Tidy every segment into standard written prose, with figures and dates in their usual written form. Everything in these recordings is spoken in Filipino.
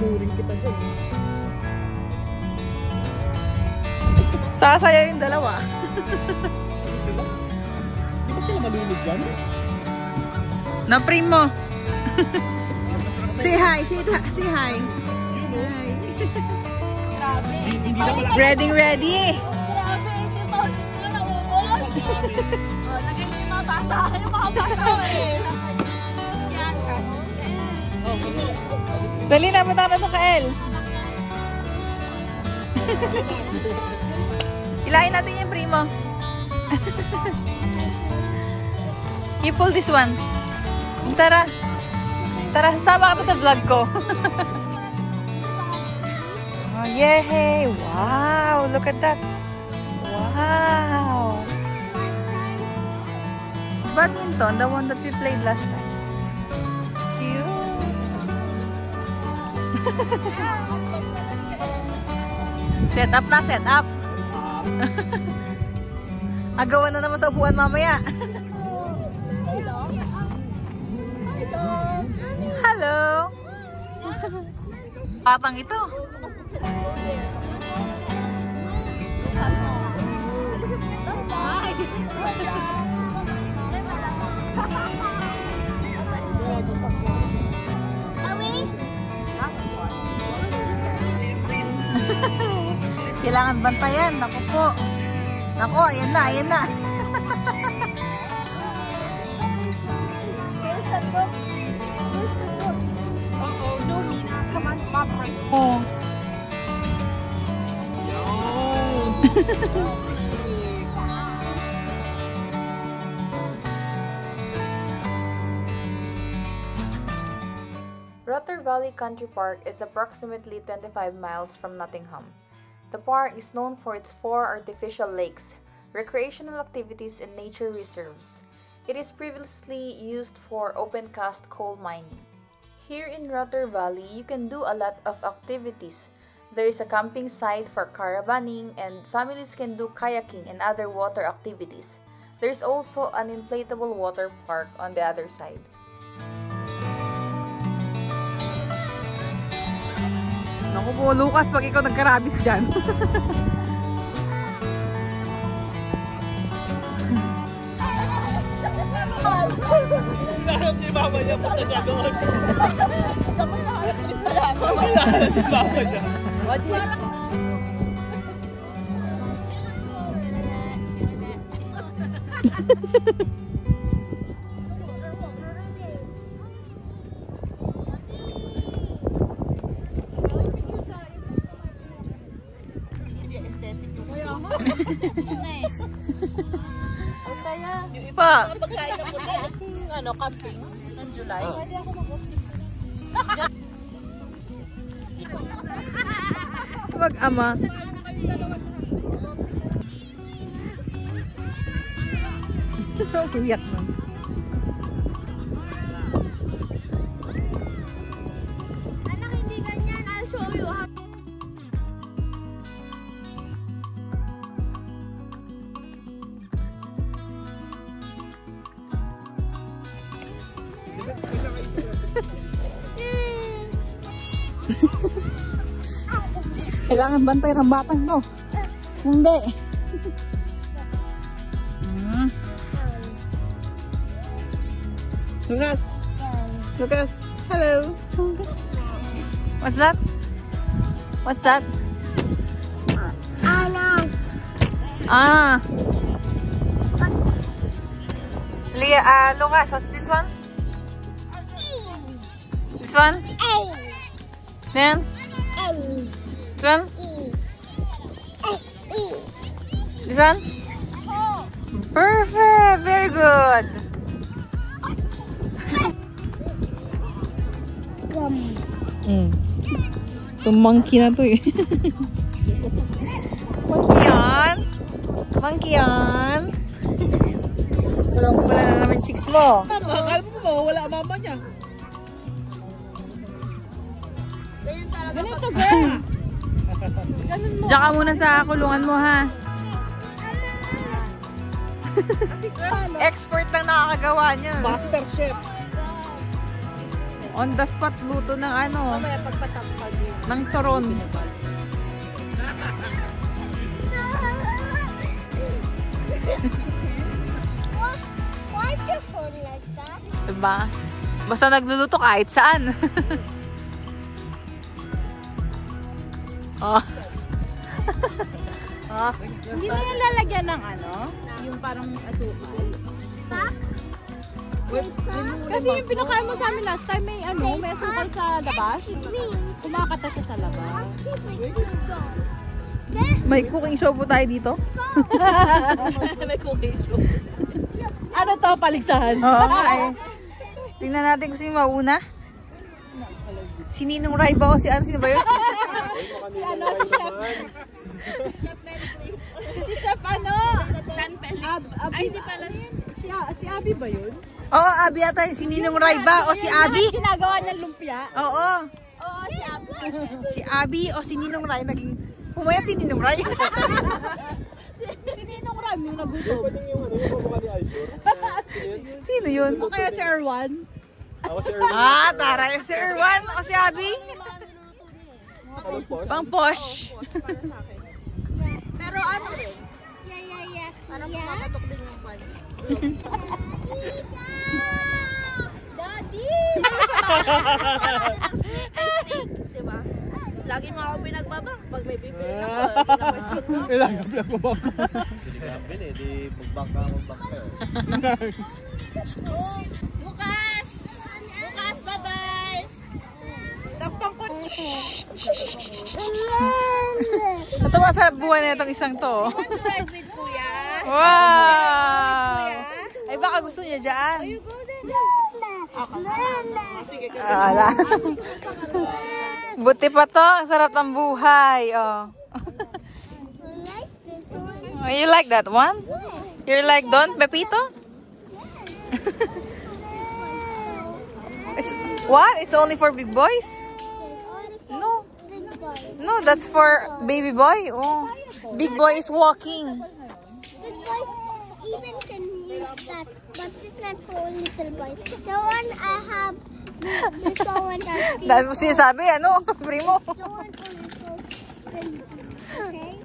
tinuring kita dyan. Sasaya yung dalawa. Sila? Di ba sila malulog dyan? Na primo. Say hi. Say hi. Hi. Ready. Grabe, 80 pounds na naubos. Lagay mo yung mga bata. Yung mga bata eh. Yan. Dali na, punta na sa Kael. Ilahin natin yung primo. You pull this one. Tara. Tara, sasama ka pa sa vlog ko. Oh, yay! Wow! Look at that! Wow! Badminton, the one that we played last time. Cute! Set up na, set up! Agawan na naman sa upuan mamaya. Hello! Patang ito. Kailangan bantayan. Naku po. Naku, ayan na, ayan na. Oh. Rotor Valley Country Park is approximately 25 miles from Nottingham. The park is known for its 4 artificial lakes, recreational activities, and nature reserves. It is previously used for open-cast coal mining. Here in Rotor Valley, you can do a lot of activities. There is a camping site for caravanning, and families can do kayaking and other water activities. There is also an inflatable water park on the other side. Naku po, Lucas, pag ikaw nagkarabis dyan. Hinahanap si mama niya, punta niya doon. Hinahanap si mama niya. Pa! Pagkain ka po guys, camping ng July. Pwede ako Mag-ama. Iyak na. Anak, hindi ganyan. I'll show you how. Kailangan bantay ng batang to. Hindi. Lucas. Lucas. Hello. What's that? What's that? Ah. Leah, Lucas, what's this one? This one? Then? This one? This one? Perfect! Very good! Itong monkey na to eh. Monkey yan? Monkey yan? Walang na naman chicks mo. Mama, akala mo mawawala ang mama niya. Ganito, girl. Diyan ka muna sa kulungan mo, ha? Kasi girl, Expert lang nakakagawa niya. Master chef. On the spot luto ng ano, Mamaya pagpatapag yun. ng turon. Why is your phone like that? Diba? Basta nagluluto kahit saan. Oh. Hindi mo yung lalagyan ng ano? Yung parang asukal. Kasi yung pinakain mo sa amin last time, may ano, may asukal sa labas. Kumakata siya sa labas. May cooking show po tayo dito. May cooking show. Ano to, paligsahan? Oo nga eh. Tingnan natin kung sino mauna. Si Ninong Rai ba o si ano? Sino ba yun? Si ano, si Chef. Si Chef ano? Dan Felix. Ay, hindi pala. Si Abby ba yun? Oo, Abby ata. Si Ninong Rai ba o si Abby? Ginagawa niyang lumpia. Oo. Oo, si Abby. Si Abby o si Ninong Rai naging... Pumayat si Ninong Rai. Si Ninong Ram yung nagutom. Sino yun? O kaya si Erwan. Ah, taray. Si Erwan o si Abby? Pang posh. Pero ano rin? Yeah. Parang kumakatok din yung pan. Daddy! Diba? Lagi mo ako pinagbaba. Pag may bibili ako, pina-question mo. Kailangan pinagbaba ko. Di pagbak ka, magbak ka. Bukas! Bukas, bye-bye! Tampang ko. Ito masarap buwan na itong isang to. Drive with kuya. Wow! Ay baka gusto niya dyan. Sige, Ala. Buti pa to. Ang sarap ng buhay. Oh. Oh, you like that one? You're like Don Pepito? It's what? It's only for big boys? No. No, that's for baby boy. Oh. Big boy is walking. Big boys even can use that, but it's not for little boys. The one I have, this one that Dahil mo sinasabi, ano? Primo. the one for little baby. Okay?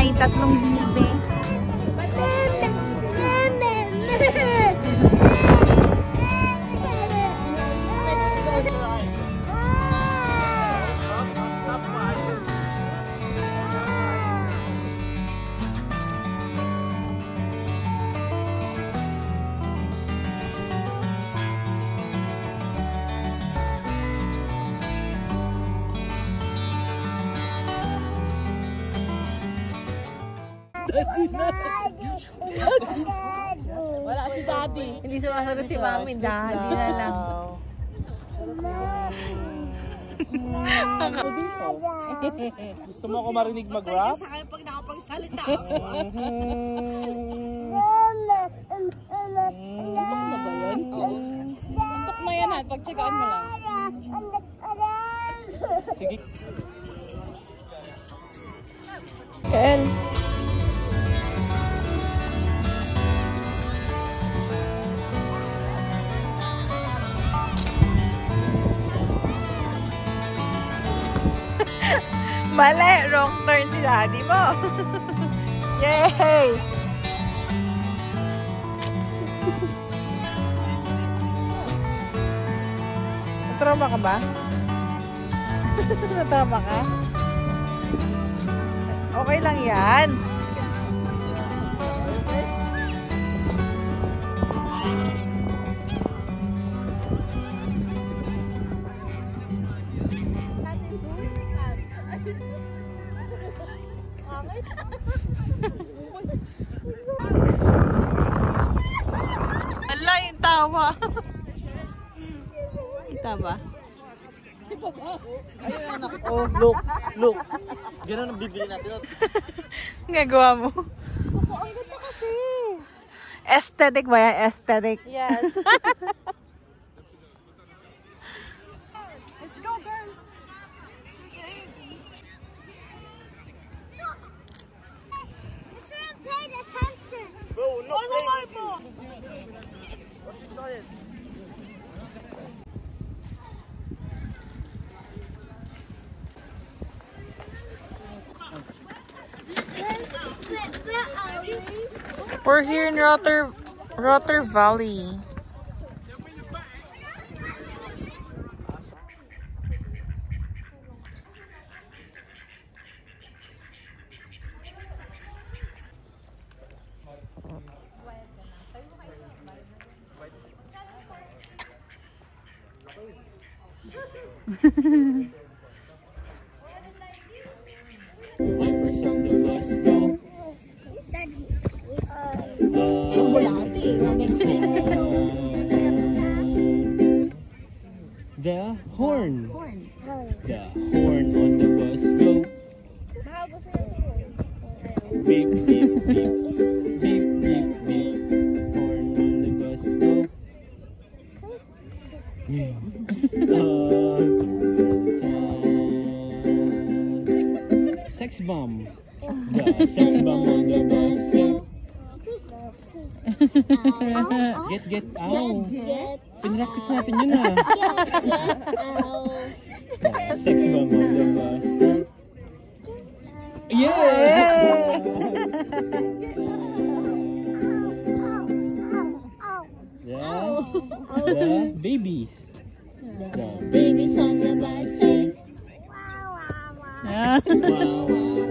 May tatlong bibe. Wala si Daddy. Hindi sumasagot si Mami. Daddy na lang. Gusto mo ako marinig mag-rap? Sa akin pag nakapagsalita. Antok na ba yan? Antok na yan ha. Pagtsagaan mo lang. Sige. Kel. Mali, wrong turn si Daddy mo. Yay! Natrama ka ba? Natrama ka? Okay lang yan. Ala, yung tawa. Kita ba? Oh, look. Ganun ang bibili natin. Ngagawa mo. Ang ganda kasi. Aesthetic ba yan? Aesthetic. Yes. Let's go, girl. You should have paid attention. Bro, no. Where are we? We're here in Rotter Valley. The horn. The horn on the bus go. Beep, beep, beep. Beep, beep, beep. Horn on the bus go. Sex bomb. The sex bomb on the bus go. Get out. Pinractice natin yun ah. Sex bomb on the bus. Yeah! The babies. The babies on the bus say. Yeah. Wow, wow.